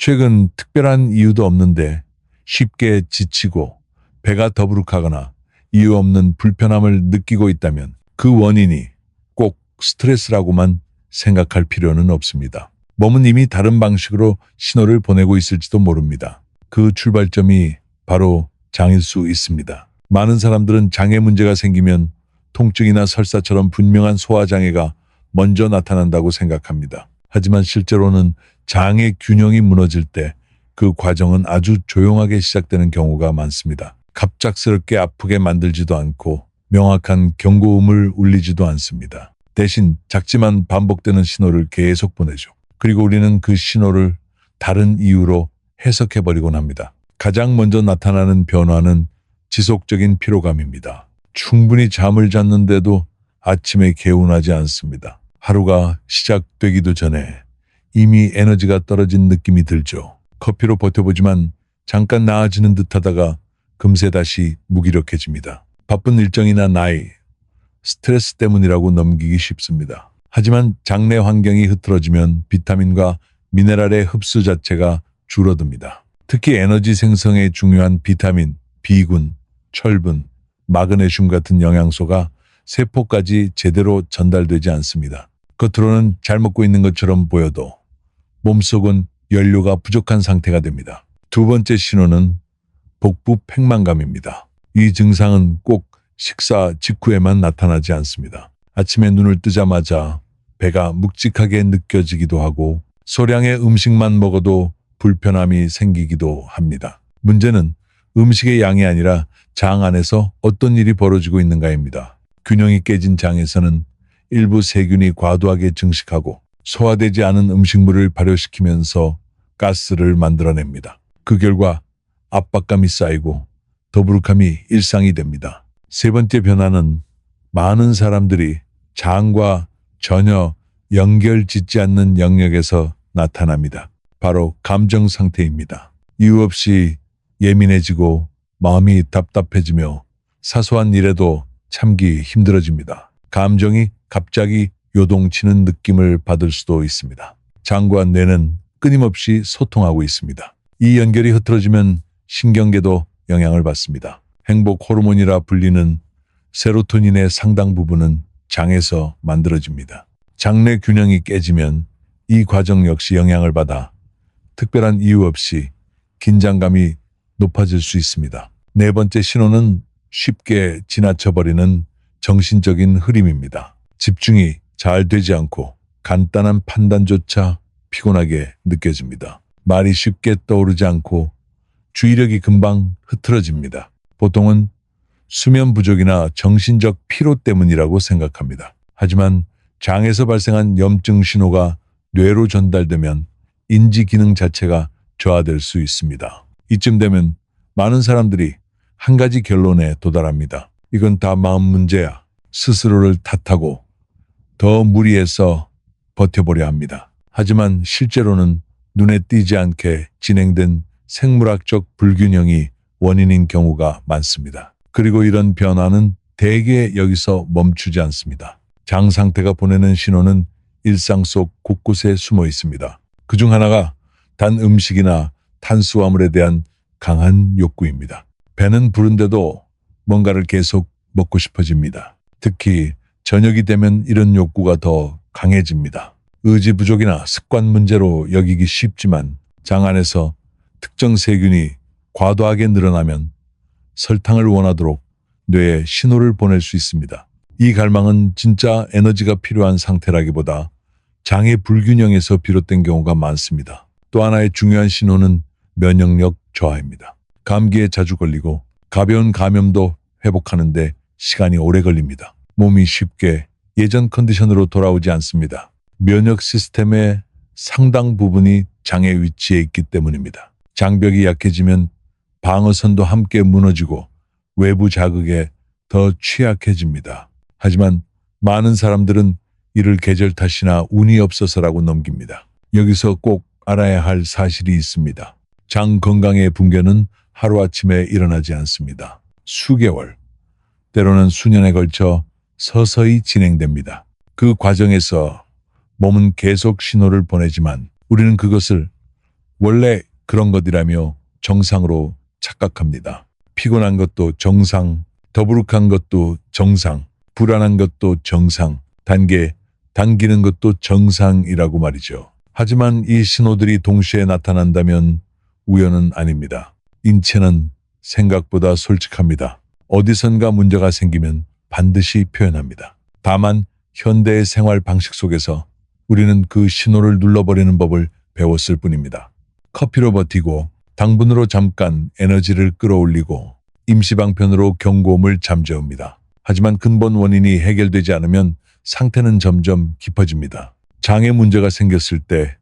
최근 특별한 이유도 없는데 쉽게 지치고 배가 더부룩하거나 이유 없는 불편함을 느끼고 있다면 그 원인이 꼭 스트레스라고만 생각할 필요는 없습니다. 몸은 이미 다른 방식으로 신호를 보내고 있을지도 모릅니다. 그 출발점이 바로 장일 수 있습니다. 많은 사람들은 장에 문제가 생기면 통증이나 설사처럼 분명한 소화장애가 먼저 나타난다고 생각합니다. 하지만 실제로는 장의 균형이 무너질 때 그 과정은 아주 조용하게 시작되는 경우가 많습니다. 갑작스럽게 아프게 만들지도 않고 명확한 경고음을 울리지도 않습니다. 대신 작지만 반복되는 신호를 계속 보내죠. 그리고 우리는 그 신호를 다른 이유로 해석해버리곤 합니다. 가장 먼저 나타나는 변화는 지속적인 피로감입니다. 충분히 잠을 잤는데도 아침에 개운하지 않습니다. 하루가 시작되기도 전에 이미 에너지가 떨어진 느낌이 들죠. 커피로 버텨보지만 잠깐 나아지는 듯 하다가 금세 다시 무기력해집니다. 바쁜 일정이나 나이, 스트레스 때문이라고 넘기기 쉽습니다. 하지만 장내 환경이 흐트러지면 비타민과 미네랄의 흡수 자체가 줄어듭니다. 특히 에너지 생성에 중요한 비타민, B군, 철분, 마그네슘 같은 영양소가 세포까지 제대로 전달되지 않습니다. 겉으로는 잘 먹고 있는 것처럼 보여도 몸속은 연료가 부족한 상태가 됩니다. 두 번째 신호는 복부 팽만감입니다. 이 증상은 꼭 식사 직후에만 나타나지 않습니다. 아침에 눈을 뜨자마자 배가 묵직하게 느껴지기도 하고 소량의 음식만 먹어도 불편함이 생기기도 합니다. 문제는 음식의 양이 아니라 장 안에서 어떤 일이 벌어지고 있는가입니다. 균형이 깨진 장에서는 일부 세균이 과도하게 증식하고 소화되지 않은 음식물을 발효시키면서 가스를 만들어냅니다. 그 결과 압박감이 쌓이고 더부룩함이 일상이 됩니다. 세 번째 변화는 많은 사람들이 장과 전혀 연결짓지 않는 영역에서 나타납니다. 바로 감정 상태입니다. 이유 없이 예민해지고 마음이 답답해지며 사소한 일에도 참기 힘들어집니다. 감정이 갑자기 요동치는 느낌을 받을 수도 있습니다. 장과 뇌는 끊임없이 소통하고 있습니다. 이 연결이 흐트러지면 신경계도 영향을 받습니다. 행복 호르몬이라 불리는 세로토닌의 상당 부분은 장에서 만들어집니다. 장내 균형이 깨지면 이 과정 역시 영향을 받아 특별한 이유 없이 긴장감이 높아질 수 있습니다. 네 번째 신호는 쉽게 지나쳐버리는 정신적인 흐림입니다. 집중이 잘 되지 않고 간단한 판단조차 피곤하게 느껴집니다. 말이 쉽게 떠오르지 않고 주의력이 금방 흐트러집니다. 보통은 수면 부족이나 정신적 피로 때문이라고 생각합니다. 하지만 장에서 발생한 염증 신호가 뇌로 전달되면 인지 기능 자체가 저하될 수 있습니다. 이쯤 되면 많은 사람들이 한 가지 결론에 도달합니다. 이건 다 마음 문제야. 스스로를 탓하고 더 무리해서 버텨보려 합니다. 하지만 실제로는 눈에 띄지 않게 진행된 생물학적 불균형이 원인인 경우가 많습니다. 그리고 이런 변화는 대개 여기서 멈추지 않습니다. 장 상태가 보내는 신호는 일상 속 곳곳에 숨어 있습니다. 그중 하나가 단 음식이나 탄수화물에 대한 강한 욕구입니다. 배는 부른데도 뭔가를 계속 먹고 싶어집니다. 특히 저녁이 되면 이런 욕구가 더 강해집니다. 의지 부족이나 습관 문제로 여기기 쉽지만 장 안에서 특정 세균이 과도하게 늘어나면 설탕을 원하도록 뇌에 신호를 보낼 수 있습니다. 이 갈망은 진짜 에너지가 필요한 상태라기보다 장의 불균형에서 비롯된 경우가 많습니다. 또 하나의 중요한 신호는 면역력 저하입니다. 감기에 자주 걸리고 가벼운 감염도 회복하는데 시간이 오래 걸립니다. 몸이 쉽게 예전 컨디션으로 돌아오지 않습니다. 면역 시스템의 상당 부분이 장에 위치해 있기 때문입니다. 장벽이 약해지면 방어선도 함께 무너지고 외부 자극에 더 취약해집니다. 하지만 많은 사람들은 이를 계절 탓이나 운이 없어서라고 넘깁니다. 여기서 꼭 알아야 할 사실이 있습니다. 장 건강의 붕괴는 하루아침에 일어나지 않습니다. 수개월, 때로는 수년에 걸쳐 서서히 진행됩니다. 그 과정에서 몸은 계속 신호를 보내지만 우리는 그것을 원래 그런 것이라며 정상으로 착각합니다. 피곤한 것도 정상, 더부룩한 것도 정상, 불안한 것도 정상, 당기는 것도 정상이라고 말이죠. 하지만 이 신호들이 동시에 나타난다면 우연은 아닙니다. 인체는 생각보다 솔직합니다. 어디선가 문제가 생기면 반드시 표현합니다. 다만 현대의 생활 방식 속에서 우리는 그 신호를 눌러버리는 법을 배웠을 뿐입니다. 커피로 버티고 당분으로 잠깐 에너지를 끌어올리고 임시방편으로 경고음을 잠재웁니다. 하지만 근본 원인이 해결되지 않으면 상태는 점점 깊어집니다. 장에 문제가 생겼을 때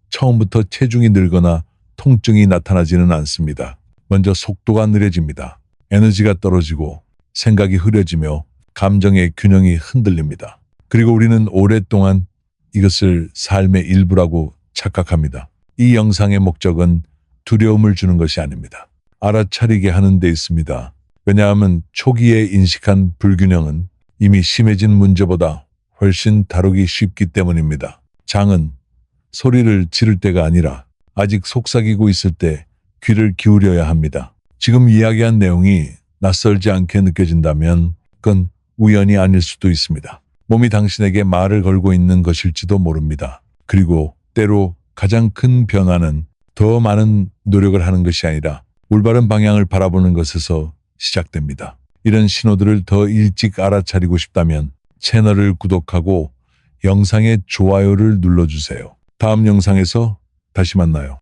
처음부터 체중이 늘거나 통증이 나타나지는 않습니다. 먼저 속도가 느려집니다. 에너지가 떨어지고 생각이 흐려지며 감정의 균형이 흔들립니다. 그리고 우리는 오랫동안 이것을 삶의 일부라고 착각합니다. 이 영상의 목적은 두려움을 주는 것이 아닙니다. 알아차리게 하는 데 있습니다. 왜냐하면 초기에 인식한 불균형은 이미 심해진 문제보다 훨씬 다루기 쉽기 때문입니다. 장은 소리를 지를 때가 아니라 아직 속삭이고 있을 때 귀를 기울여야 합니다. 지금 이야기한 내용이 낯설지 않게 느껴진다면 그건 우연이 아닐 수도 있습니다. 몸이 당신에게 말을 걸고 있는 것일지도 모릅니다. 그리고 때로 가장 큰 변화는 더 많은 노력을 하는 것이 아니라 올바른 방향을 바라보는 것에서 시작됩니다. 이런 신호들을 더 일찍 알아차리고 싶다면 채널을 구독하고 영상의 좋아요를 눌러주세요. 다음 영상에서 다시 만나요.